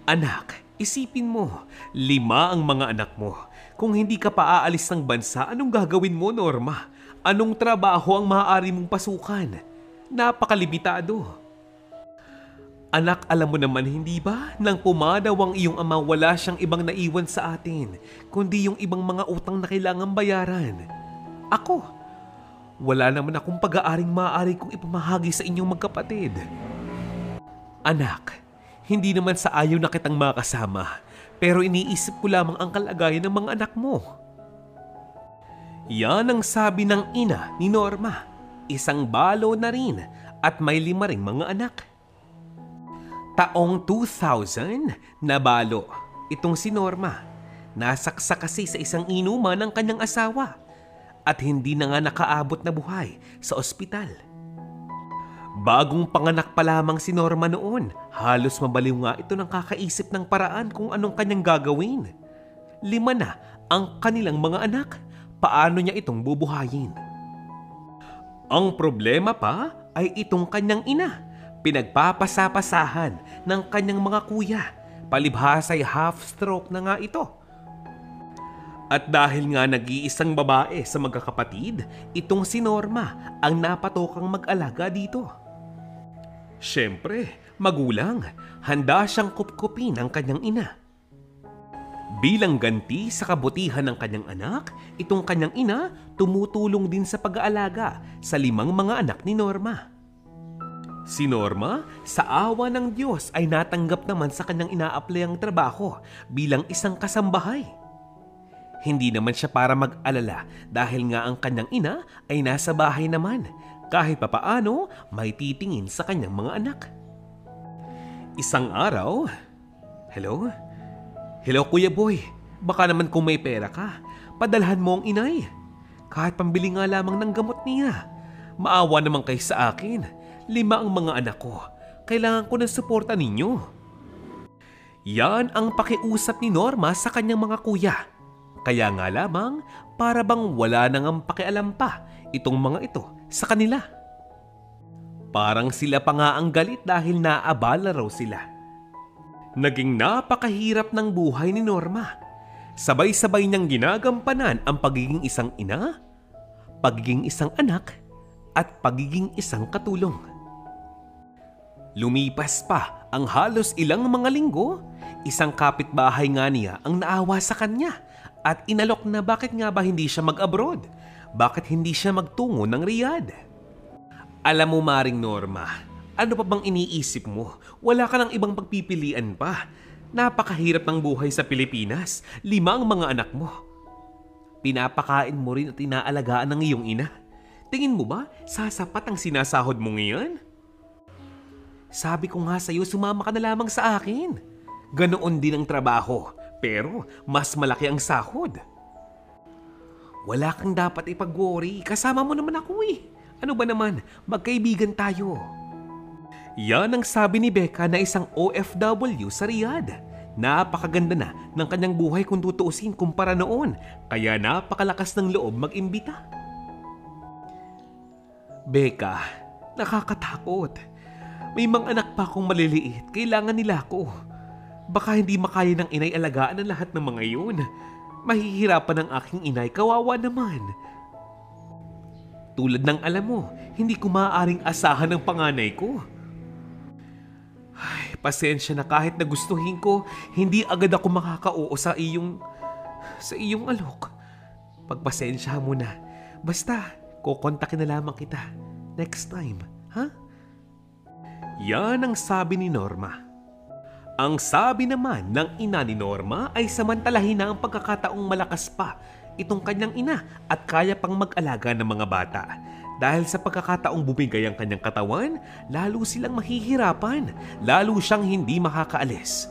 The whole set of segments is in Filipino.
Anak, isipin mo, 5 ang mga anak mo. Kung hindi ka pa aalis ng bansa, anong gagawin mo, Norma? Anong trabaho ang maaari mong pasukan? Napakalimitado. Anak, alam mo naman hindi ba? Nang pumanaw ang iyong ama, wala siyang ibang naiwan sa atin, kundi yung ibang mga utang na kailangang bayaran. Ako, wala naman akong pag-aaring maaari kong ipamahagi sa inyong magkapatid. Anak, hindi naman sa ayaw na kitang makasama, pero iniisip ko lamang ang kalagayan ng mga anak mo. Yan ang sabi ng ina ni Norma. Isang balo na rin at may 5 ring mga anak. Taong 2000, nabalo itong si Norma. Nasaksak kasi sa isang inuman ng kanyang asawa at hindi na nga nakaabot na buhay sa ospital. Bagong panganak pa lamang si Norma noon, halos mabaliw nga ito ng kakaisip ng paraan kung anong kanyang gagawin. 5 na ang kanilang mga anak, paano niya itong bubuhayin? Ang problema pa ay itong kanyang ina. Pinagpapasapasahan ng kanyang mga kuya. Palibhas ay half-stroke na nga ito. At dahil nga nag-iisang babae sa magkakapatid, itong si Norma ang napatokang mag-alaga dito. Siyempre, magulang, handa siyang kupkupin ang kanyang ina. Bilang ganti sa kabutihan ng kanyang anak, itong kanyang ina tumutulong din sa pag-aalaga sa 5 mga anak ni Norma. Si Norma, sa awa ng Diyos ay natanggap naman sa kanyang ina-applyang trabaho bilang isang kasambahay. Hindi naman siya para mag-alala dahil nga ang kanyang ina ay nasa bahay naman, kahit papaano may titingin sa kanyang mga anak. Isang araw, Hello? Hello Kuya Boy, baka naman kung may pera ka, padalhan mo ang inay. Kahit pambili nga lamang ng gamot niya. Maawa naman kayo sa akin. 5 ang mga anak ko. Kailangan ko ng suporta ninyo. Yan ang pakiusap ni Norma sa kanyang mga kuya. Kaya nga lamang, para bang wala nang pakialam pa itong mga ito sa kanila. Parang sila pa nga ang galit dahil naabala raw sila. Naging napakahirap ng buhay ni Norma. Sabay-sabay niyang ginagampanan ang pagiging isang ina, pagiging isang anak, at pagiging isang katulong. Lumipas pa ang halos ilang mga linggo, isang kapitbahay nga niya ang naawa sa kanya at inalok na bakit nga ba hindi siya mag-abroad? Bakit hindi siya magtungo ng Riyadh? Alam mo Maring Norma, ano pa bang iniisip mo? Wala ka ng ibang pagpipilian pa. Napakahirap ng buhay sa Pilipinas. 5 ang mga anak mo. Pinapakain mo rin at inaalagaan ng iyong ina. Tingin mo ba sasapat ang sinasahod mo ngayon? Sabi ko nga sa'yo, sumama ka na lamang sa akin. Ganoon din ang trabaho, pero mas malaki ang sahod. Wala kang dapat ipag-worry, kasama mo naman ako eh. Ano ba naman, magkaibigan tayo. Yan ang sabi ni Becca na isang OFW sa Riyadh. Napakaganda na ng kanyang buhay kung tutuusin kumpara noon, kaya napakalakas ng loob mag-imbita. Becca, nakakatakot. May mga anak pa akong maliliit, kailangan nila ako. Baka hindi makaya ng inay alagaan ang lahat ng mga yun. Mahihirapan ang aking inay, kawawa naman. Tulad ng alam mo, hindi ko maaaring asahan ng panganay ko. Ay, pasensya na kahit na gustuhin ko, hindi agad ako makaka-oo sa iyong alok. Pagpasensya mo na. Basta, kukontakin na lamang kita. Next time, ha? Yan ang sabi ni Norma. Ang sabi naman ng ina ni Norma ay samantalahin na ang pagkakataong malakas pa itong kanyang ina at kaya pang mag-alaga ng mga bata. Dahil sa pagkakataong bumigay ang kanyang katawan, lalo silang mahihirapan, lalo siyang hindi makakaalis.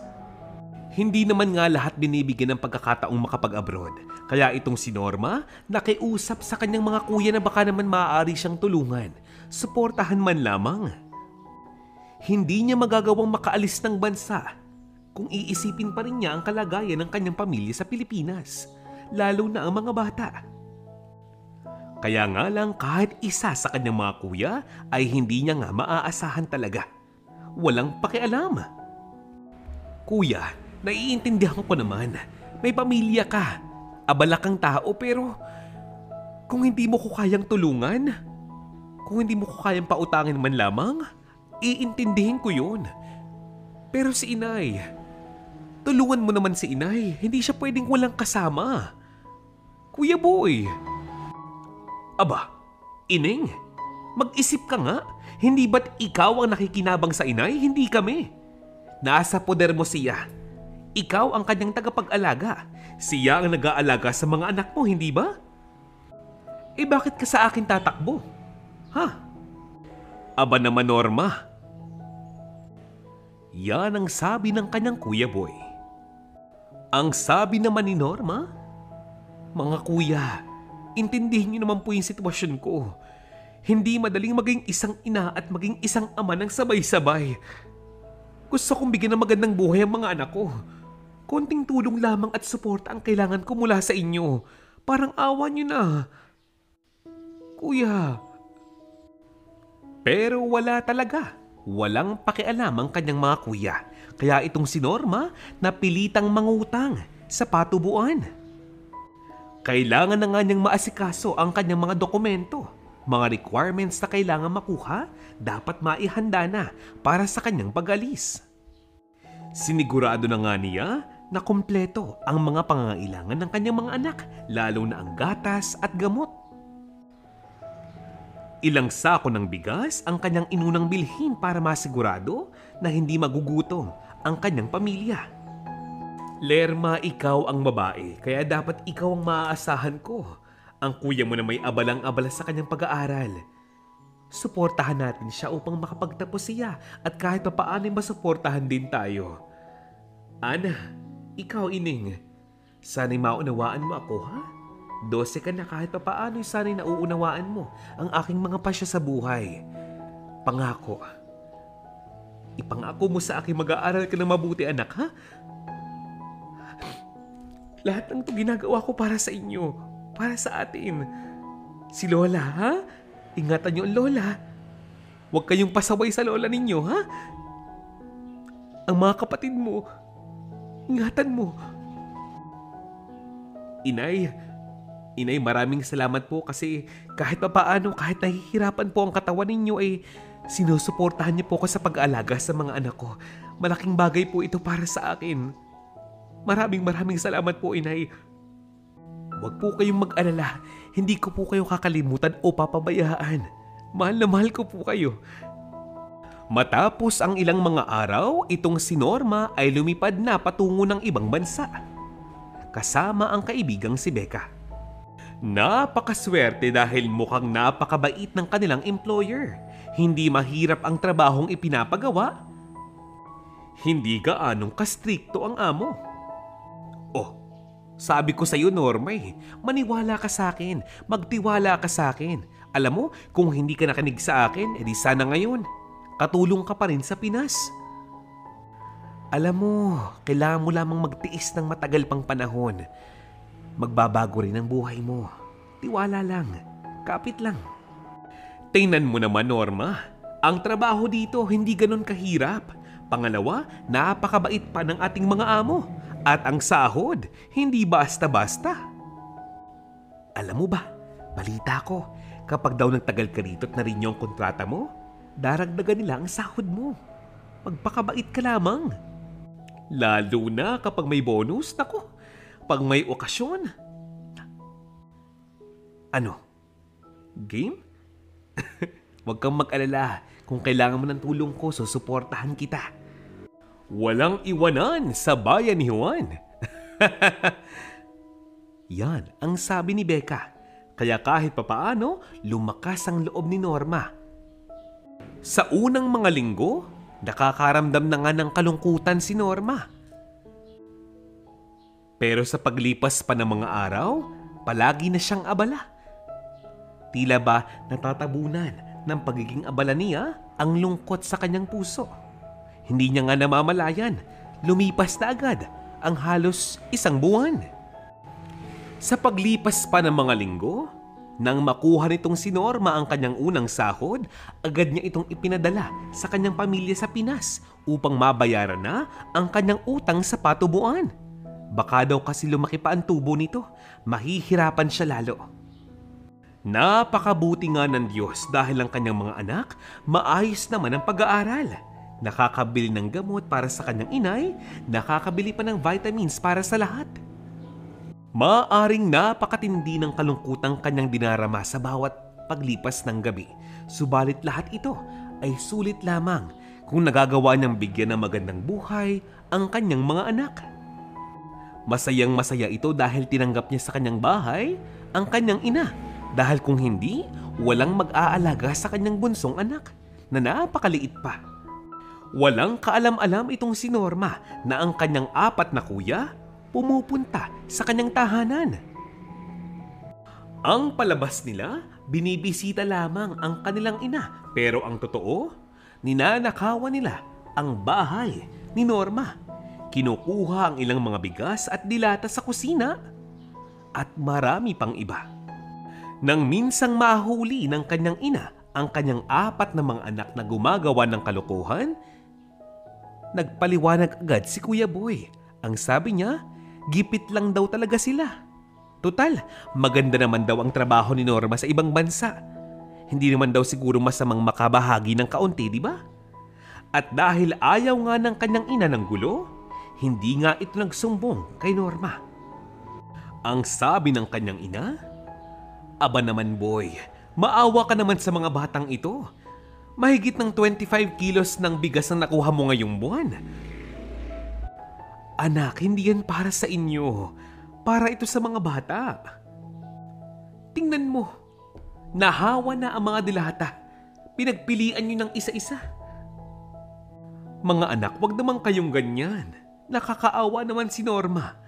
Hindi naman nga lahat binibigyan ng pagkakataong makapag-abroad. Kaya itong si Norma nakiusap sa kanyang mga kuya na baka naman maaari siyang tulungan. Suportahan man lamang. Hindi niya magagawang makaalis ng bansa kung iisipin pa rin niya ang kalagayan ng kanyang pamilya sa Pilipinas, lalo na ang mga bata. Kaya nga lang kahit isa sa kanyang mga kuya ay hindi niya nga maaasahan talaga. Walang pakialam. Kuya, naiintindihan ko naman. May pamilya ka. Abala kang tao pero kung hindi mo ko kayang tulungan, kung hindi mo ko kayang pautangin man lamang, iintindihin ko yun. Pero si inay, tulungan mo naman si inay. Hindi siya pwedeng walang kasama. Kuya Boy. Aba, Ining, mag-isip ka nga. Hindi ba't ikaw ang nakikinabang sa inay, hindi kami? Nasa poder mo siya. Ikaw ang kanyang tagapag-alaga. Siya ang nag-aalaga sa mga anak mo, hindi ba? Eh bakit ka sa akin tatakbo? Ha? Aba naman, Norma. Yan ang sabi ng kanyang Kuya Boy. Ang sabi naman ni Norma, mga kuya, intindihin niyo naman po yung sitwasyon ko. Hindi madaling maging isang ina at maging isang ama ng sabay-sabay. Gusto kong bigyan ng magandang buhay ang mga anak ko. Konting tulong lamang at suporta ang kailangan ko mula sa inyo. Parang awa niyo na. Kuya. Pero wala talaga. Walang pakialam ang kanyang mga kuya. Kaya itong si Norma napilitang mangutang sa patubuan. Kailangan na nga niyang maasikaso ang kanyang mga dokumento. Mga requirements na kailangan makuha, dapat maihanda na para sa kanyang pag-alis. Sinigurado na nga niya na kumpleto ang mga pangangailangan ng kanyang mga anak, lalo na ang gatas at gamot. Ilang sako ng bigas ang kanyang inunang bilhin para masigurado na hindi magugutom ang kanyang pamilya. Lerma, ikaw ang babae, kaya dapat ikaw ang maaasahan ko. Ang kuya mo na may abalang-abala sa kanyang pag-aaral. Suportahan natin siya upang makapagtapos siya at kahit papaano ay masuportahan din tayo. Ana, ikaw Ining, sana'y maunawaan mo ako, ha? 12 ka na, kahit papaano ay sana'y nauunawaan mo ang aking mga pasya sa buhay. Pangako. Ipangako mo sa akin mag-aaral ka na mabuti, anak, ha? Lahat ng ito ginagawa ko para sa inyo. Para sa atin. Si Lola, ha? Ingatan niyo ang Lola. Huwag kayong pasaway sa Lola ninyo, ha? Ang mga kapatid mo, ingatan mo. Inay, maraming salamat po kasi kahit papaano, kahit nahihirapan po ang katawan ninyo ay sinusuportahan niyo po ako sa pag-aalaga sa mga anak ko. Malaking bagay po ito para sa akin. Maraming salamat po, Inay. Huwag po kayong mag-alala. Hindi ko po kayo kakalimutan o papabayaan. Mahal na mahal ko po kayo. Matapos ang ilang mga araw, itong si Norma ay lumipad na patungo ng ibang bansa. Kasama ang kaibigang si Becca. Napakaswerte dahil mukhang napakabait ng kanilang employer. Hindi mahirap ang trabahong ipinapagawa. Hindi gaanong kastrikto ang amo. Oh, sabi ko sa'yo, Norma, maniwala ka sa akin, magtiwala ka sa akin. Alam mo, kung hindi ka nakinig sa akin, edi sana ngayon, katulong ka pa rin sa Pinas. Alam mo, kailangan mo lamang magtiis ng matagal pang panahon. Magbabago rin ang buhay mo. Tiwala lang, kapit lang. Tingnan mo naman, Norma, ang trabaho dito hindi ganun kahirap. Pangalawa, napakabait pa ng ating mga amo. At ang sahod, hindi basta-basta. Alam mo ba, balita ko, kapag daw nagtagal ka rito at na-renew ang kontrata mo, daragdagan nila ang sahod mo. Magpakabait ka lamang. Lalo na kapag may bonus, nako, pag may okasyon. Ano? Game? Huwag kang mag-alala. Kung kailangan mo ng tulong ko, susuportahan kita. Walang iwanan sa bayan ni Juan. Yan ang sabi ni Becca. Kaya kahit papaano, lumakas ang loob ni Norma. Sa unang mga linggo, nakakaramdam na nga ng kalungkutan si Norma. Pero sa paglipas pa ng mga araw, palagi na siyang abala. Tila ba natatabunan ng pagiging abala niya ang lungkot sa kanyang puso. Hindi niya nga namamalayan, lumipas na agad ang halos 1 buwan. Sa paglipas pa ng mga linggo, Nang makuha nitong si Norma ang kanyang unang sahod, agad niya itong ipinadala sa kanyang pamilya sa Pinas upang mabayaran na ang kanyang utang sa patubuan. Baka daw kasi lumaki pa ang tubo nito, mahihirapan siya lalo. Napakabuti nga ng Diyos dahil ang kanyang mga anak maayos naman ang pag-aaral. Nakakabili ng gamot para sa kanyang inay, nakakabili pa ng vitamins para sa lahat. Maaring napakatindi ng kalungkutang kanyang dinarama sa bawat paglipas ng gabi. Subalit lahat ito ay sulit lamang kung nagagawa niyang bigyan ng magandang buhay ang kanyang mga anak. Masayang masaya ito dahil tinanggap niya sa kanyang bahay ang kanyang ina. Dahil kung hindi, walang mag-aalaga sa kanyang bunsong anak na napakaliit pa. Walang kaalam-alam itong si Norma na ang kanyang 4 na kuya pumupunta sa kanyang tahanan. Ang palabas nila, binibisita lamang ang kanilang ina. Pero ang totoo, ninanakawan nila ang bahay ni Norma. Kinukuha ang ilang mga bigas at dilata sa kusina at marami pang iba. Nang minsang mahuli ng kanyang ina ang kanyang 4 na mga anak na gumagawa ng kalokohan, nagpaliwanag agad si Kuya Boy. Ang sabi niya, gipit lang daw talaga sila. Tutal, maganda naman daw ang trabaho ni Norma sa ibang bansa. Hindi naman daw siguro masamang makabahagi ng kaunti, di ba? At dahil ayaw nga ng kanyang ina ng gulo, hindi nga ito nagsumbong kay Norma. Ang sabi ng kanyang ina, "Aba naman boy, maawa ka naman sa mga batang ito. Mahigit ng 25 kilos ng bigas ang nakuha mo ngayong buwan. Anak, hindi yan para sa inyo. Para ito sa mga bata. Tingnan mo, nahawa na ang mga dilata. Pinagpilian nyo ng isa-isa. Mga anak, wag naman kayong ganyan. Nakakaawa naman si Norma.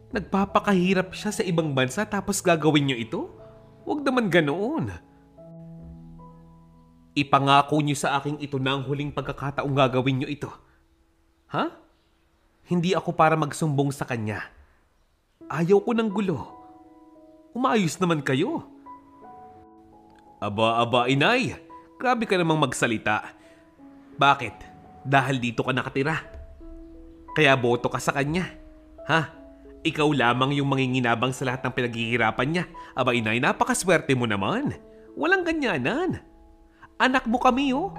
Nagpapakahirap siya sa ibang bansa tapos gagawin nyo ito? Wag naman ganoon. Ipangako nyo sa aking ito na ang huling pagkakataong gagawin nyo ito. Ha? Hindi ako para magsumbong sa kanya. Ayaw ko ng gulo. Umayos naman kayo. Aba, inay. Grabe ka namang magsalita. Bakit? Dahil dito ka nakatira. Kaya boto ka sa kanya. Ha? Ikaw lamang yung manginginabang sa lahat ng pinaghihirapan niya. Aba inay, napakaswerte mo naman. Walang ganyanan. Anak mo kami oh.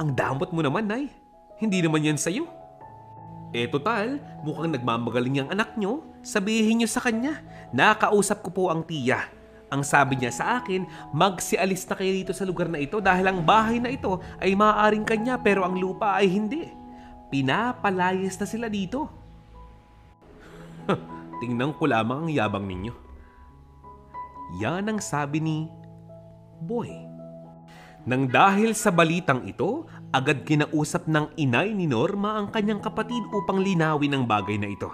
Ang damot mo naman, nay. Hindi naman yan sa'yo. Total, mukhang nagmamagaling yung anak nyo. Sabihin nyo sa kanya. Nakausap ko po ang tiya. Ang sabi niya sa akin, magsialis na kayo dito sa lugar na ito dahil ang bahay na ito ay maaaring kanya pero ang lupa ay hindi. Pinapalayas na sila dito. Tingnan ko lamang ang yabang ninyo. Yan ang sabi ni Boy. Nang dahil sa balitang ito, agad kinausap ng inay ni Norma ang kanyang kapatid upang linawin ang bagay na ito.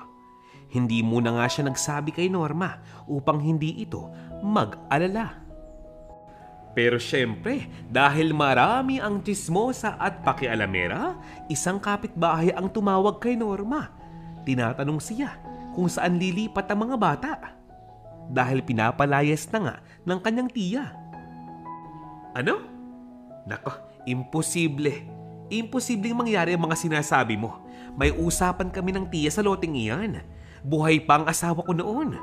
Hindi muna nga siya nagsabi kay Norma upang hindi ito mag-alala. Pero syempre, dahil marami ang tsismosa at pakialamera, isang kapitbahay ang tumawag kay Norma. Tinatanong siya kung saan lilipat ang mga bata. Dahil pinapalayas na nga ng kanyang tiya. Ano? Nako, imposible. Imposibleng mangyari ang mga sinasabi mo. May usapan kami ng tiya sa loteng iyan. Buhay pa ang asawa ko noon.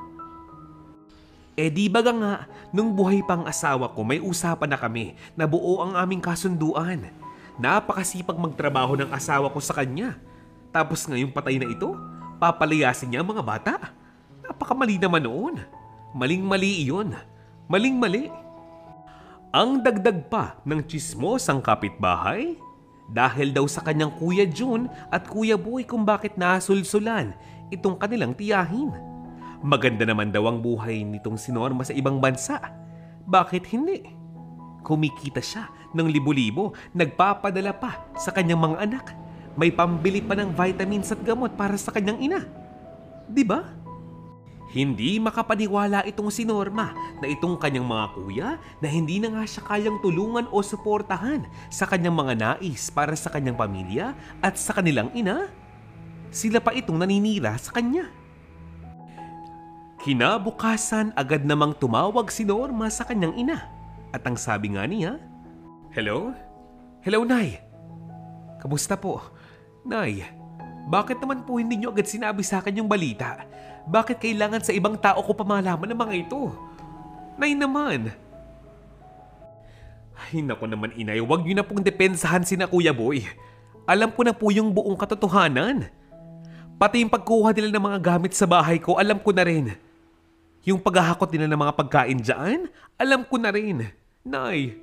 Di ba nga, nung buhay pang asawa ko, may usapan na kami na buo ang aming kasunduan. Napakasipag magtrabaho ng asawa ko sa kanya. Tapos ngayong patay na ito, papalayasin niya ang mga bata. Napakamali naman noon. Maling-mali iyon. Maling-mali. Ang dagdag pa ng tsismosang kapitbahay, dahil daw sa kanyang Kuya June at Kuya Boy kung bakit nasulsulan itong kanilang tiyahin. Maganda naman daw ang buhay nitong si Norma sa ibang bansa. Bakit hindi? Kumikita siya ng libo-libo, nagpapadala pa sa kanyang mga anak. May pambili pa ng vitamins at gamot para sa kanyang ina. Di ba? Hindi makapaniwala itong si Norma na itong kanyang mga kuya na hindi na nga siya kayang tulungan o suportahan sa kanyang mga nais para sa kanyang pamilya at sa kanilang ina. Sila pa itong naninira sa kanya. Kinabukasan agad namang tumawag si Norma sa kanyang ina. At ang sabi nga niya, "Hello? Hello, Nay. Kamusta po? Nay, bakit naman po hindi niyo agad sinabi sa akin yung balita? Bakit kailangan sa ibang tao ko pa malaman ng mga ito? Nay naman." Ay naku naman inay, huwag niyo na pong depensahan sina Kuya Boy. Alam ko na po yung buong katotohanan. Pati yung pagkuha nila ng mga gamit sa bahay ko, alam ko na rin. Yung paghahakot nila ng mga pagkain dyan, alam ko na rin. Nay,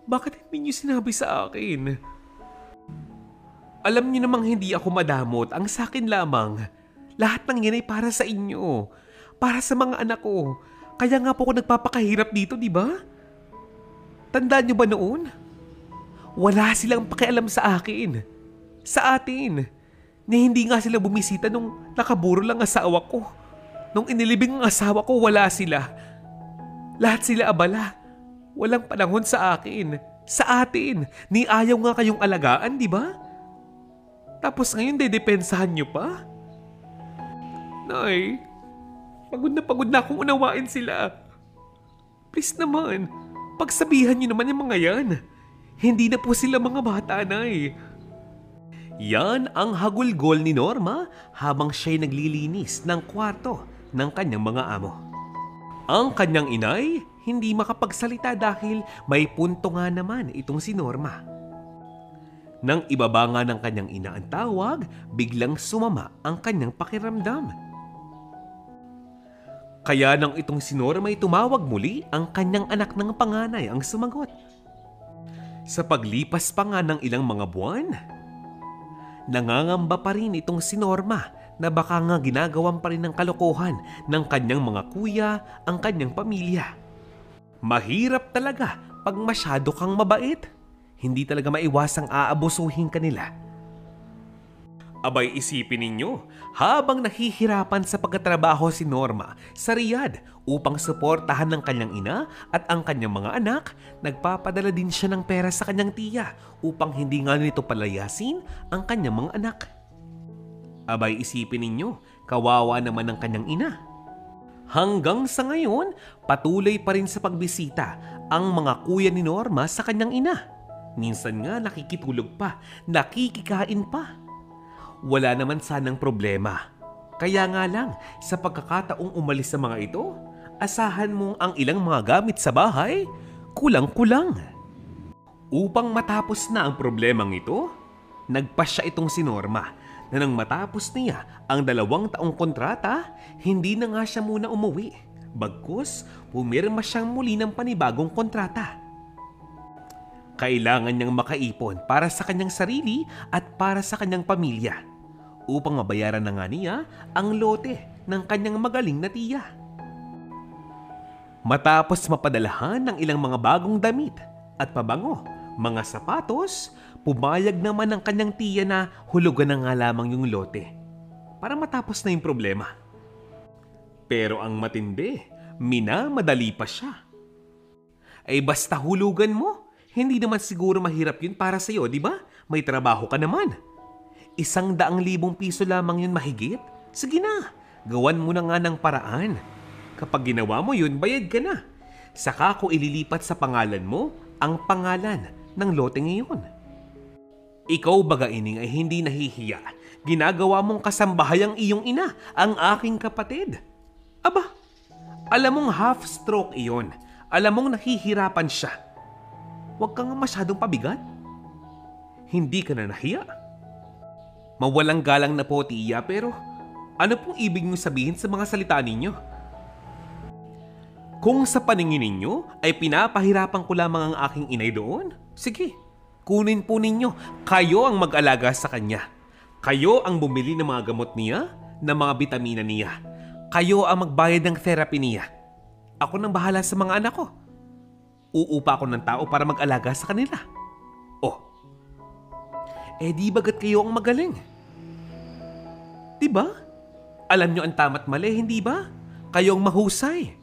bakit hindi niyo sinabi sa akin? Alam niyo namang hindi ako madamot. Ang sa akin lamang, lahat ng yan ay para sa inyo. Para sa mga anak ko. Kaya nga po ako nagpapakahirap dito, di ba? Tandaan niyo ba noon? Wala silang pakialam sa akin. Sa atin. Ni hindi nga sila bumisita nung nakaburo lang asawa ko. Nung inilibing ang asawa ko, wala sila. Lahat sila abala. Walang panahon sa akin. Sa atin. Ni ayaw nga kayong alagaan, di ba? Tapos ngayon, dedepensahan niyo pa? Nay, pagod na akong unawain sila. Please naman, pagsabihan niyo naman yung mga yan. Hindi na po sila mga bata, Nay. Yan ang hagulgol ni Norma habang siya'y naglilinis ng kwarto ng kanyang mga amo. Ang kanyang inay hindi makapagsalita dahil may punto nga naman itong si Norma. Nang ibaba nga ng kanyang ina ang tawag, biglang sumama ang kanyang pakiramdam. Kaya nang itong si Norma ay tumawag muli, ang kanyang anak ng panganay ang sumagot. Sa paglipas pa nga ng ilang mga buwan, nangangamba pa rin itong si Norma na baka nga ginagawan pa rin ng kalokohan ng kanyang mga kuya ang kanyang pamilya. Mahirap talaga pag masyado kang mabait. Hindi talaga maiwasang aabusuhin ka nila. Abay isipin ninyo, habang nahihirapan sa pagtatrabaho si Norma sa Riyadh upang suportahan ng kanyang ina at ang kanyang mga anak, nagpapadala din siya ng pera sa kanyang tiya upang hindi nga nito palayasin ang kanyang mga anak. Abay isipin ninyo, kawawa naman ang kanyang ina. Hanggang sa ngayon, patuloy pa rin sa pagbisita ang mga kuya ni Norma sa kanyang ina. Minsan nga nakikitulog pa, nakikikain pa. Wala naman sanang problema. Kaya nga lang, sa pagkakataong umalis sa mga ito, asahan mong ang ilang mga gamit sa bahay, kulang-kulang. Upang matapos na ang problemang ito, nagpasya itong si Norma na nang matapos niya ang 2 taong kontrata, hindi na nga siya muna umuwi. Bagkus, pumirma siyang muli ng panibagong kontrata. Kailangan niyang makaipon para sa kanyang sarili at para sa kanyang pamilya upang mabayaran na nga niya ang lote ng kanyang magaling na tiya. Matapos mapadalahan ng ilang mga bagong damit at pabango, mga sapatos, pumayag naman ang kanyang tiya na hulugan na nga lamang yung lote para matapos na yung problema. Pero ang matindi, minamadali pa siya. Ay basta hulugan mo. Hindi naman siguro mahirap yun para sa'yo, di ba? May trabaho ka naman. 100,000 piso lamang yun mahigit. Sige na, gawan mo na nga ng paraan. Kapag ginawa mo yun, bayad ka na. Saka ko ililipat sa pangalan mo ang pangalan ng lote ngayon. Ikaw baga ining ay hindi nahihiya. Ginagawa mong kasambahay ang iyong ina, ang aking kapatid. Aba, alam mong half stroke iyon. Alam mong nahihirapan siya. Huwag kang masyadong pabigat. Hindi ka na nahiya. Mawalang galang na po, tiya, pero ano pong ibig niyo sabihin sa mga salita ninyo? Kung sa paningin ninyo ay pinapahirapan ko lamang ang aking inay doon, sige, kunin po ninyo. Kayo ang mag-alaga sa kanya. Kayo ang bumili ng mga gamot niya, ng mga bitamina niya. Kayo ang magbayad ng therapy niya. Ako nang bahala sa mga anak ko. Uupa ako ng tao para mag-alaga sa kanila. Oh, di bagat kayo ang magaling? Diba? Alam nyo ang tama't mali, hindi ba? Kayo ang mahusay.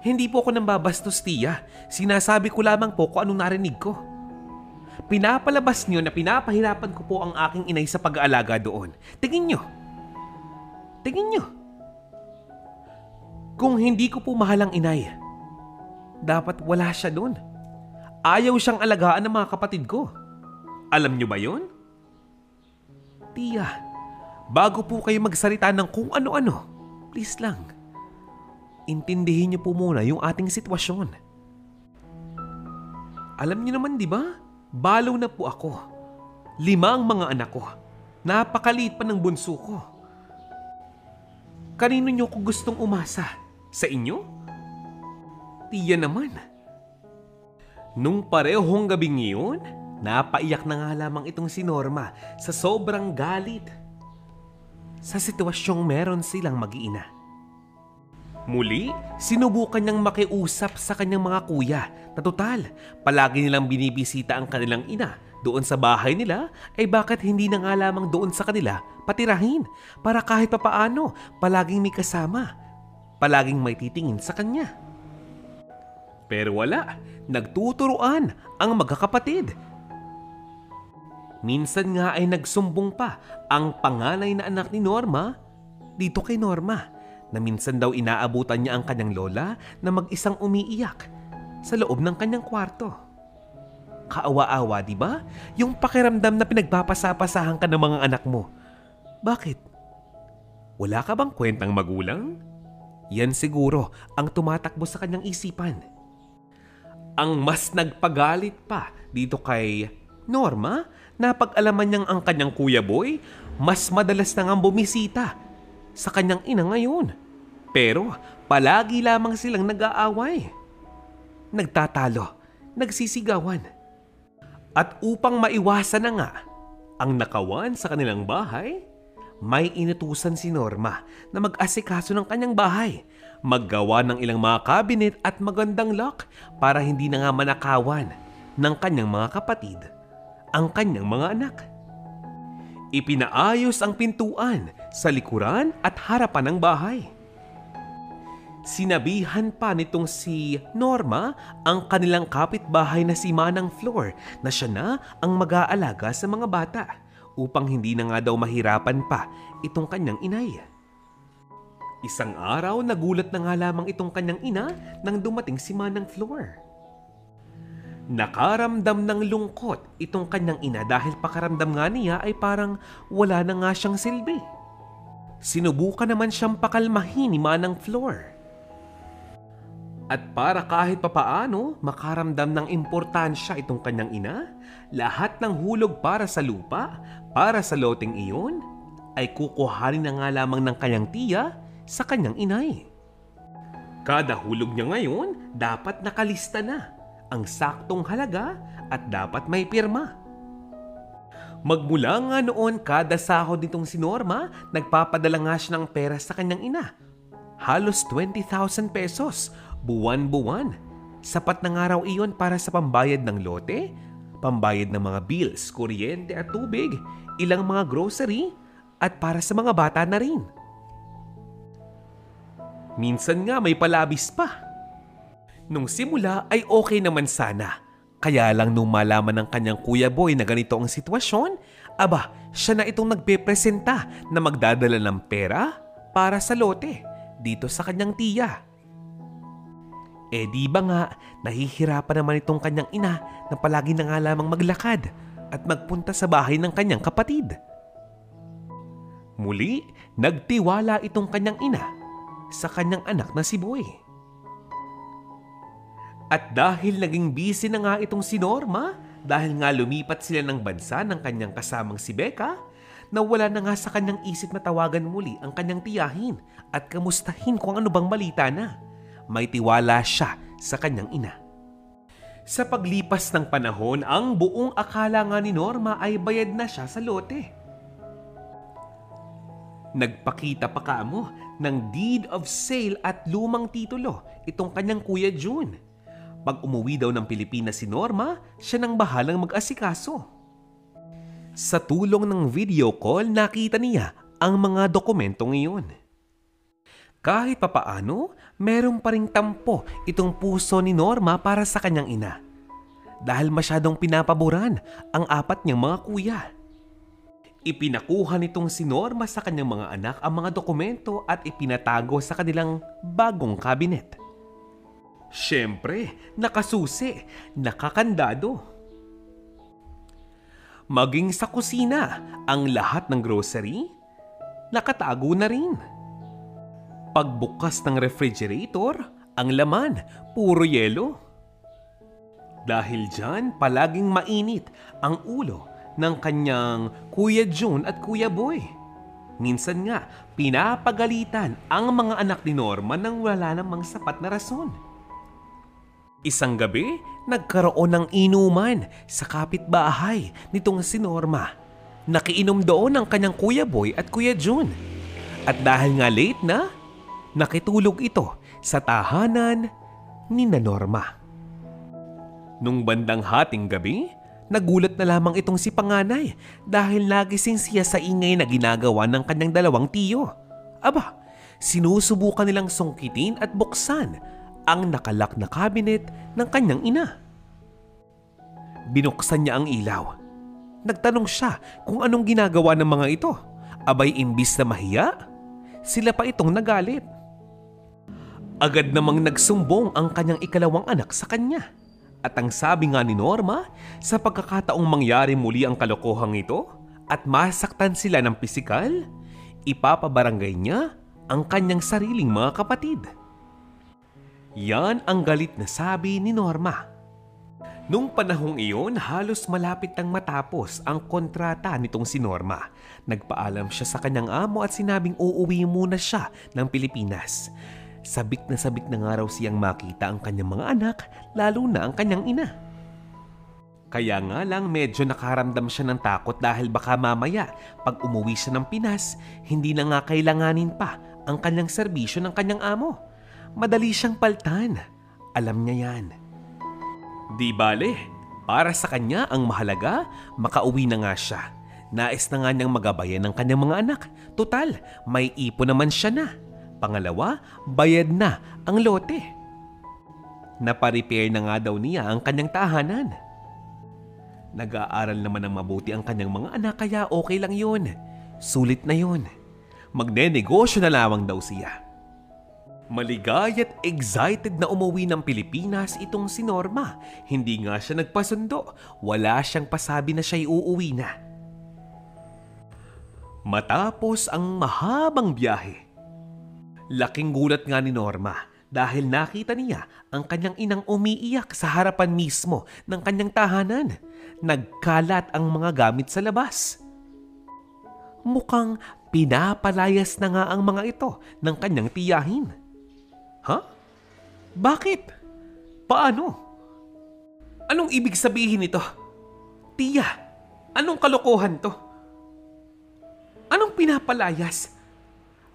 Hindi po ako nambabastos, tiya. Sinasabi ko lamang po kung anong narinig ko. Pinapalabas nyo na pinapahirapan ko po ang aking inay sa pag-aalaga doon. Tingin nyo. Tingin nyo. Kung hindi ko po mahal ang inay, dapat wala siya doon. Ayaw siyang alagaan ng mga kapatid ko. Alam nyo ba yun? Tiya, bago po kayo magsalita ng kung ano-ano, please lang, intindihin niyo po muna yung ating sitwasyon. Alam niyo naman, di ba? Balo na po ako. 5 ang mga anak ko. Napakaliit pa ng bunso ko. Kanino niyo ko gustong umasa? Sa inyo? Tiya naman. Nung parehong gabing iyon, napaiyak na nga lamang itong si Norma sa sobrang galit sa sitwasyong meron silang mag-iina. Muli, sinubukan niyang makiusap sa kanyang mga kuya na total, palagi nilang binibisita ang kanilang ina doon sa bahay nila, ay bakit hindi na nga lamang doon sa kanila patirahin para kahit papaano palaging may kasama, palaging may titingin sa kanya. Pero wala, nagtuturuan ang magkakapatid. Minsan nga ay nagsumbong pa ang panganay na anak ni Norma dito kay Norma na minsan daw inaabutan niya ang kanyang lola na mag-isang umiiyak sa loob ng kanyang kwarto. Kaawa-awa, di ba? Yung pakiramdam na pinagpapasapasahan ka ng mga anak mo. Bakit? Wala ka bang kwentang magulang? Yan siguro ang tumatakbo sa kanyang isipan. Ang mas nagpagalit pa dito kay Norma, napag-alaman niyang ang kanyang kuya boy mas madalas na ngang bumisita sa kanyang ina ngayon. Pero palagi lamang silang nag-aaway, nagtatalo, nagsisigawan. At upang maiwasan na nga ang nakawan sa kanilang bahay, may inutusan si Norma na mag-asikaso ng kanyang bahay, maggawa ng ilang mga cabinet at magandang lock para hindi na nga manakawan ng kanyang mga kapatid ang kanyang mga anak. Ipinaayos ang pintuan sa likuran at harapan ng bahay. Sinabihan pa nitong si Norma ang kanilang kapitbahay na si Manang Flor na siya na ang mag-aalaga sa mga bata upang hindi na nga daw mahirapan pa itong kanyang inay. Isang araw, nagulat na nga lamang itong kanyang ina nang dumating si Manang Flor. Nakaramdam ng lungkot itong kanyang ina dahil pakaramdam nga niya ay parang wala na nga siyang silbi. Sinubukan naman siyang pakalmahin ni Manang Flor. At para kahit papaano makaramdam ng importansya itong kanyang ina, lahat ng hulog para sa lupa, para sa loteng iyon, ay kukuhanin na nga lamang ng kanyang tiya sa kanyang inay. Kada hulog niya ngayon, dapat nakalista na ang saktong halaga at dapat may pirma. Magmula nga noon, kada sahod nitong si Norma, nagpapadala nga siya ng pera sa kanyang ina. Halos 20,000 pesos, buwan-buwan. Sapat na nga raw iyon para sa pambayad ng lote, pambayad ng mga bills, kuryente at tubig, ilang mga grocery, at para sa mga bata na rin. Minsan nga may palabis pa. Nung simula ay okay naman sana. Kaya lang nung malaman ng kanyang kuya boy na ganito ang sitwasyon, aba, siya na itong nagpepresenta na magdadala ng pera para sa lote dito sa kanyang tiya. Di ba nga, nahihirapan naman itong kanyang ina na palagi na nga lamang maglakad at magpunta sa bahay ng kanyang kapatid. Muli, nagtiwala itong kanyang ina sa kanyang anak na si Boy. At dahil naging busy na nga itong si Norma, dahil nga lumipat sila ng bansa ng kanyang kasamang si Becca, nawala na nga sa kanyang isip na tawagan muli ang kanyang tiyahin at kamustahin kung ano bang balita na. May tiwala siya sa kanyang ina. Sa paglipas ng panahon, ang buong akala nga ni Norma ay bayad na siya sa lote. Nagpakita pa kaamo ng deed of sale at lumang titulo itong kanyang kuya June. Pag umuwi daw ng Pilipinas si Norma, siya nang bahalang mag-asikaso. Sa tulong ng video call, nakita niya ang mga dokumentong iyon. Kahit papaano, meron pa ring tampo itong puso ni Norma para sa kanyang ina. Dahil masyadong pinapaboran ang 4 niyang mga kuya. Ipinakuha nitong si Norma sa kanyang mga anak ang mga dokumento at ipinatago sa kanilang bagong kabinet. Siyempre, nakasusi, nakakandado. Maging sa kusina, ang lahat ng grocery, nakatago na rin. Pagbukas ng refrigerator, ang laman, puro yelo. Dahil dyan, palaging mainit ang ulo ng kanyang Kuya June at Kuya Boy. Minsan nga, pinapagalitan ang mga anak ni Norma nang wala namang sapat na rason. Isang gabi, nagkaroon ng inuman sa kapitbahay nitong si Norma. Nakiinom doon ang kanyang Kuya Boy at Kuya June. At dahil nga late na, nakitulog ito sa tahanan ni Norma. Nung bandang hating gabi, nagulat na lamang itong si Panganay dahil nagising siya sa ingay na ginagawa ng kanyang dalawang tiyo. Aba, sinusubukan nilang sungkitin at buksan ang nakalak na kabinet ng kanyang ina. Binuksan niya ang ilaw. Nagtanong siya kung anong ginagawa ng mga ito. Abay, imbis na mahiya, sila pa itong nagalit. Agad namang nagsumbong ang kanyang ikalawang anak sa kanya. At ang sabi nga ni Norma, sa pagkakataong mangyari muli ang kalokohang ito at masaktan sila ng pisikal, ipapabarangay niya ang kanyang sariling mga kapatid. Yan ang galit na sabi ni Norma. Nung panahong iyon, halos malapit nang matapos ang kontrata nitong si Norma. Nagpaalam siya sa kanyang amo at sinabing uuwi muna siya ng Pilipinas. Sabik na nga raw siyang makita ang kanyang mga anak, lalo na ang kanyang ina. Kaya nga lang medyo nakaramdam siya ng takot dahil baka mamaya pag umuwi siya ng Pinas, hindi na nga kailanganin pa ang kanyang serbisyo ng kanyang amo. Madali siyang paltan. Alam niya yan. Di bale, para sa kanya ang mahalaga, makauwi na nga siya. Nais na nga niyang magabayan ng kanyang mga anak. Total, may ipon naman siya na. Pangalawa, bayad na ang lote. Naparepair na nga daw niya ang kanyang tahanan. Nag-aaral naman ng mabuti ang kanyang mga anak kaya okay lang yun. Sulit na yun. Magne-negosyo na lamang daw siya. Maligay at excited na umuwi ng Pilipinas itong si Norma. Hindi nga siya nagpasundo. Wala siyang pasabi na siya'y uuwi na. Matapos ang mahabang biyahe, laking gulat nga ni Norma dahil nakita niya ang kanyang inang umiiyak sa harapan mismo ng kanyang tahanan. Nagkalat ang mga gamit sa labas. Mukhang pinapalayas na nga ang mga ito ng kanyang tiyahin. Ha? Bakit? Paano? Anong ibig sabihin nito? Tiya, anong kalokohan to? Anong pinapalayas?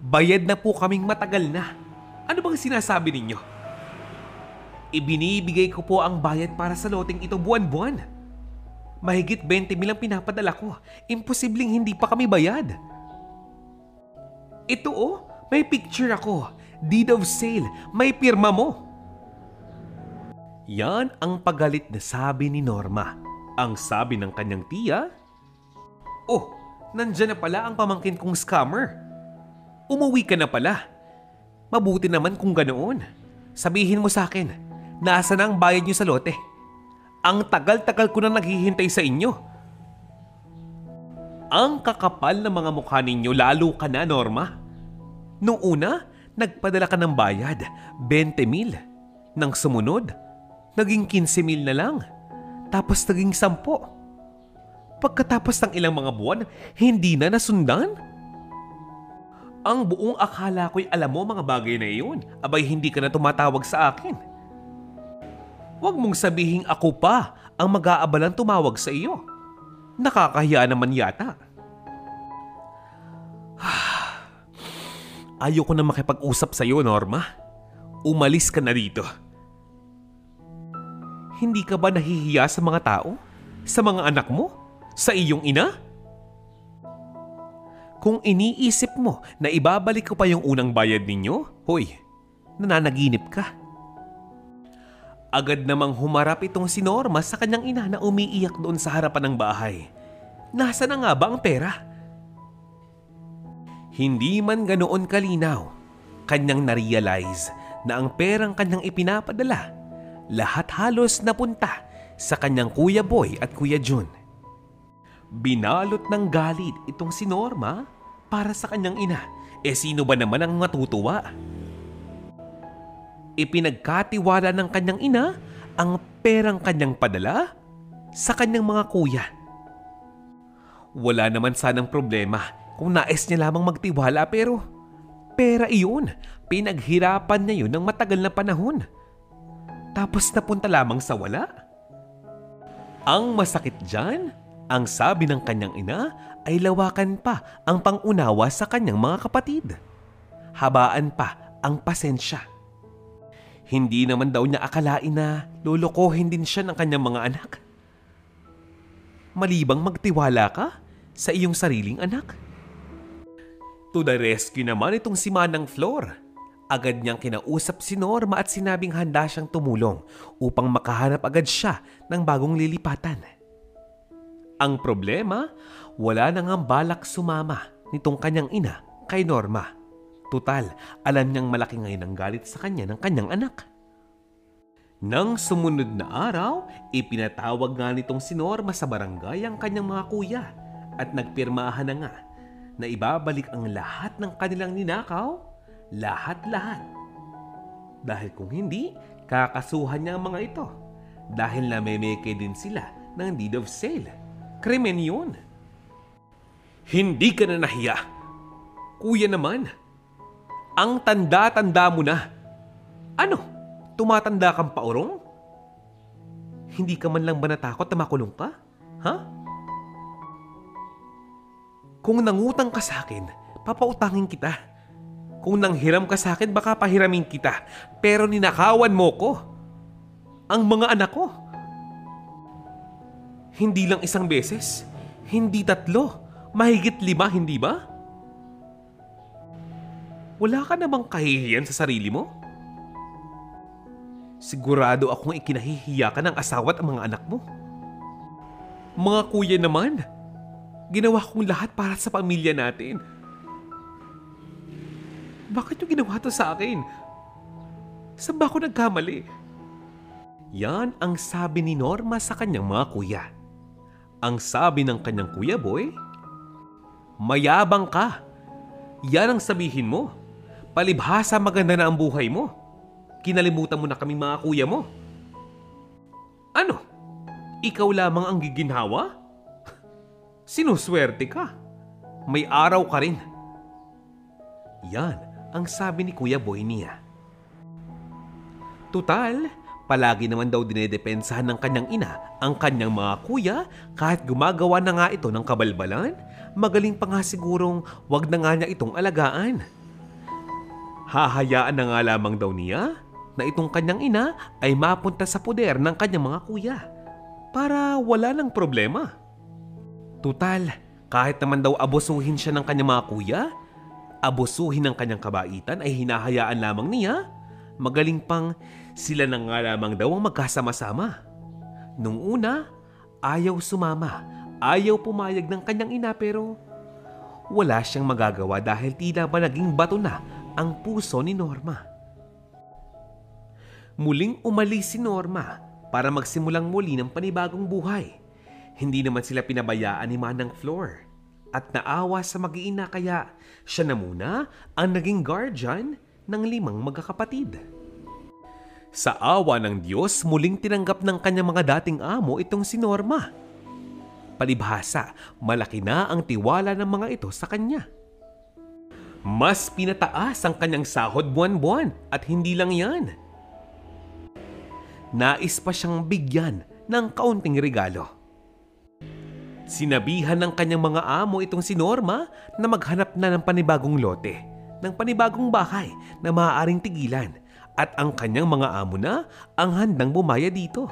Bayad na po kaming matagal na. Ano bang sinasabi ninyo? Ibinibigay ko po ang bayad para sa loteng ito buwan-buwan. Mahigit 20 mil ang pinapadala ko. Imposibleng hindi pa kami bayad. Ito may picture ako. Deed of sale. May pirma mo. Yan ang pagalit na sabi ni Norma. Ang sabi ng kanyang tiya, nandyan na pala ang pamangkin kong scammer. Umuwi ka na pala. Mabuti naman kung ganoon. Sabihin mo sa akin, nasa na ang bayad niyo sa lote? Ang tagal-tagal ko na naghihintay sa inyo. Ang kakapal na mga mukha ninyo, lalo ka na, Norma. Nung una, nagpadala ka ng bayad, 20 mil. Nang sumunod, naging 15 mil na lang. Tapos naging 10. Pagkatapos ng ilang mga buwan, hindi na nasundan? Ang buong akala ko'y alam mo mga bagay na iyon. Abay, hindi ka na tumatawag sa akin. Huwag mong sabihing ako pa ang mag-aabalang tumawag sa iyo. Nakakahiya naman yata. Ayoko na makipag-usap sa iyo, Norma. Umalis ka na dito. Hindi ka ba nahihiya sa mga tao? Sa mga anak mo? Sa iyong ina? Kung iniisip mo na ibabalik ko pa yung unang bayad ninyo, hoy, nananaginip ka. Agad namang humarap itong si Norma sa kanyang ina na umiiyak doon sa harapan ng bahay. Nasa na nga ba ang pera? Hindi man ganoon kalinaw, kanyang narealize na ang perang kanyang ipinapadala, lahat halos napunta sa kanyang Kuya Boy at Kuya Jun. Binalot ng galit itong si Norma para sa kanyang ina. Sino ba naman ang matutuwa? Ipinagkatiwala ng kanyang ina ang perang kanyang padala sa kanyang mga kuya. Wala naman sanang problema kung nais niya lamang magtiwala, pero pera iyon. Pinaghirapan niya yun ng matagal na panahon. Tapos napunta lamang sa wala. Ang masakit dyan, ang sabi ng kanyang ina, ay lawakan pa ang pangunawa sa kanyang mga kapatid. Habaan pa ang pasensya. Hindi naman daw niya akalain na lolokohin din siya ng kanyang mga anak. Malibang magtiwala ka sa iyong sariling anak. To the rescue naman itong si Manang Flor. Agad niyang kinausap si Norma at sinabing handa siyang tumulong upang makahanap agad siya ng bagong lilipatan. Ang problema, wala nang ang balak sumama nitong kanyang ina kay Norma. Tutal, alam niyang malaki ngayon ang galit sa kanya ng kanyang anak. Nang sumunod na araw, ipinatawag nga nitong si Norma sa barangay ang kanyang mga kuya at nagpirmahan na nga na ibabalik ang lahat ng kanilang ninakaw, lahat-lahat. Dahil kung hindi, kakasuhan niya ang mga ito dahil namemeke din sila ng deed of sale. Krimen yun. Hindi ka na nahiya. Kuya naman, ang tanda-tanda mo na. Ano? Tumatanda kang paurong? Hindi ka man lang ba natakot na makulong ka? Ha? Kung nangutang ka sa akin, papautangin kita. Kung nanghiram ka sa akin, baka pahiramin kita. Pero ninakawan mo ko. Ang mga anak ko. Hindi lang isang beses. Hindi 3. Mahigit 5, hindi ba? Wala ka namang kahihiyan sa sarili mo? Sigurado akong ikinahihiya ka ng asawa at ang mga anak mo. Mga kuya naman, ginawa kong lahat para sa pamilya natin. Bakit yung ginawa to sa akin? Saan ba ako nagkamali? Yan ang sabi ni Norma sa kanyang mga kuya. Ang sabi ng kanyang Kuya Boy, mayabang ka. Yan ang sabihin mo. Palibhasa maganda na ang buhay mo. Kinalimutan mo na kaming mga kuya mo. Ano? Ikaw lamang ang giginhawa? Sinuswerte ka. May araw ka rin. Yan ang sabi ni Kuya Boy niya. Tutal, palagi naman daw dinedepensahan ng kanyang ina ang kanyang mga kuya kahit gumagawa na nga ito ng kabalbalan, magaling pa nga sigurong wag na nga niya itong alagaan. Hahayaan na nga lamang daw niya na itong kanyang ina ay mapunta sa poder ng kanyang mga kuya para wala ng problema. Tutal, kahit naman daw abusuhin siya ng kanyang mga kuya, abusuhin ng kanyang kabaitan ay hinahayaan lamang niya, magaling pang sila na nga lamang daw ang magkasama-sama. Nung una, ayaw sumama, ayaw pumayag ng kanyang ina pero wala siyang magagawa dahil tila ba naging bato na ang puso ni Norma. Muling umalis si Norma para magsimulang muli ng panibagong buhay. Hindi naman sila pinabayaan ni Manang Flor at naawa sa mag-iina kaya siya na muna ang naging guardian ng 5 magkakapatid. Sa awa ng Diyos, muling tinanggap ng kanyang mga dating amo itong si Norma. Palibhasa, malaki na ang tiwala ng mga ito sa kanya. Mas pinataas ang kanyang sahod buwan-buwan at hindi lang yan. Nais pa siyang bigyan ng kaunting regalo. Sinabihan ng kanyang mga amo itong si Norma na maghanap na ng panibagong lote, ng panibagong bahay na maaaring tigilan at ang kanyang mga amo na ang handang bumayad dito.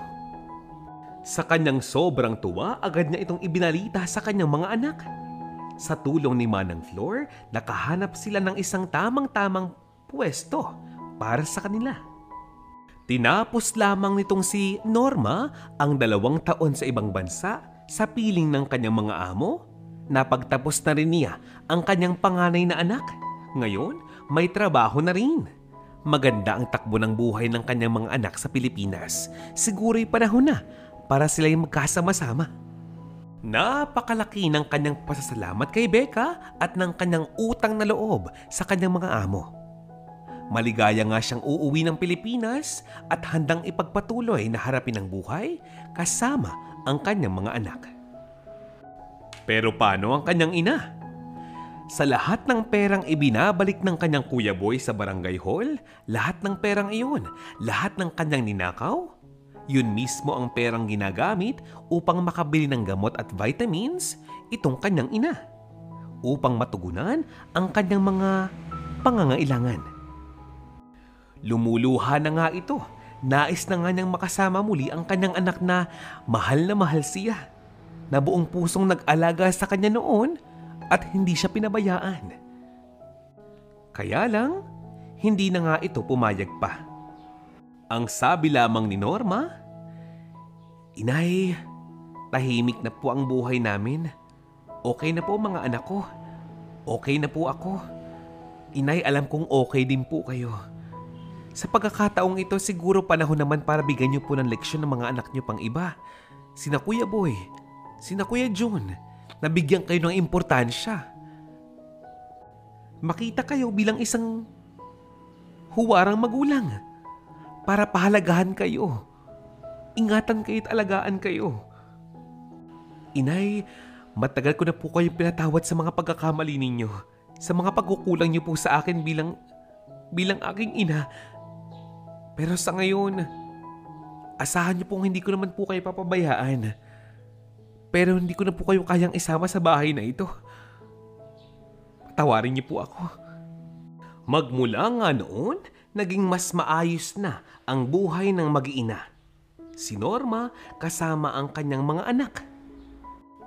Sa kanyang sobrang tuwa, agad niya itong ibinalita sa kanyang mga anak. Sa tulong ni Manang Flor, nakahanap sila ng isang tamang-tamang pwesto para sa kanila. Tinapos lamang nitong si Norma ang 2 taon sa ibang bansa sa piling ng kanyang mga amo napagtapos na rin niya ang kanyang panganay na anak. Ngayon, may trabaho na rin. Maganda ang takbo ng buhay ng kanyang mga anak sa Pilipinas. Siguro'y panahon na para sila'y magkasama-sama. Napakalaki ng kanyang pasasalamat kay Becca at ng kanyang utang na loob sa kanyang mga amo. Maligaya nga siyang uuwi ng Pilipinas at handang ipagpatuloy na harapin ang buhay kasama ang kanyang mga anak. Pero paano ang kanyang ina? Sa lahat ng perang ibinabalik ng kanyang Kuya Boy sa barangay hall, lahat ng perang iyon, lahat ng kanyang ninakaw, yun mismo ang perang ginagamit upang makabili ng gamot at vitamins itong kanyang ina, upang matugunan ang kanyang mga pangangailangan. Lumuluha na nga ito. Nais na nga niyang makasama muli ang kanyang anak na mahal siya, na buong pusong nag-alaga sa kanya noon at hindi siya pinabayaan. Kaya lang, hindi na nga ito pumayag pa. Ang sabi lamang ni Norma, "Inay, tahimik na po ang buhay namin. Okay na po mga anak ko. Okay na po ako. Inay, alam kong okay din po kayo. Sa pagkakataong ito, siguro panahon naman para bigyan niyo po ng leksyon ng mga anak niyo pang iba. Sina Kuya Boy, sina Kuya John, nabigyan kayo ng importansya. Makita kayo bilang isang huwarang magulang para pahalagahan kayo. Ingatan kayo at alagaan kayo. Inay, matagal ko na po kayong pinatawad sa mga pagkakamali ninyo, sa mga pagkukulang niyo po sa akin bilang aking ina. Pero sa ngayon, asahan niyo pong hindi ko naman po kayo papabayaan. Pero hindi ko na po kayo kayang isama sa bahay na ito. Patawarin niyo po ako." Magmula nga noon, naging mas maayos na ang buhay ng mag-iina. Si Norma kasama ang kanyang mga anak.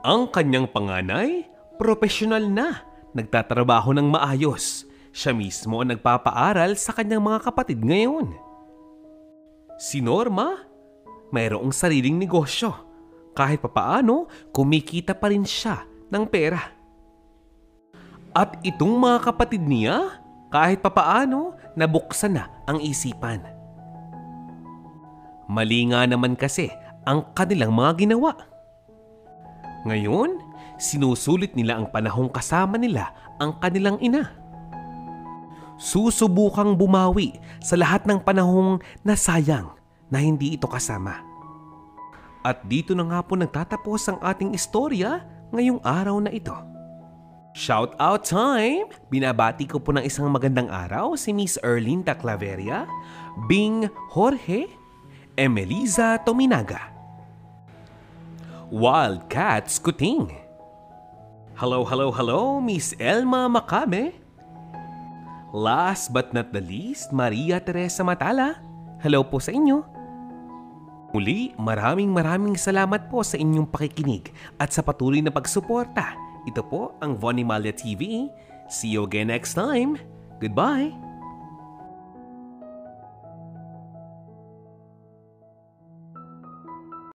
Ang kanyang panganay, profesional na, nagtatrabaho ng maayos. Siya mismo ang nagpapaaral sa kanyang mga kapatid ngayon. Si Norma, mayroong sariling negosyo. Kahit papaano, kumikita pa rin siya ng pera. At itong mga kapatid niya, kahit papaano, nabuksan na ang isipan. Mali nga naman kasi ang kanilang mga ginawa. Ngayon, sinusulit nila ang panahong kasama nila ang kanilang ina. Susubukang bumawi sa lahat ng panahong nasayang na hindi ito kasama. At dito na nga po nagtatapos ang ating istorya ngayong araw na ito. Shout out time! Binabati ko po ng isang magandang araw si Miss Erlinda Claveria, Bing Jorge, Emeliza Tominaga, Wildcats Kuting. Hello, Miss Elma Macame. Last but not the least, Maria Teresa Matala. Hello po sa inyo. Muli, maraming salamat po sa inyong pakikinig at sa patuloy na pagsuporta. Ito po ang Von Imalya TV. See you again next time. Goodbye!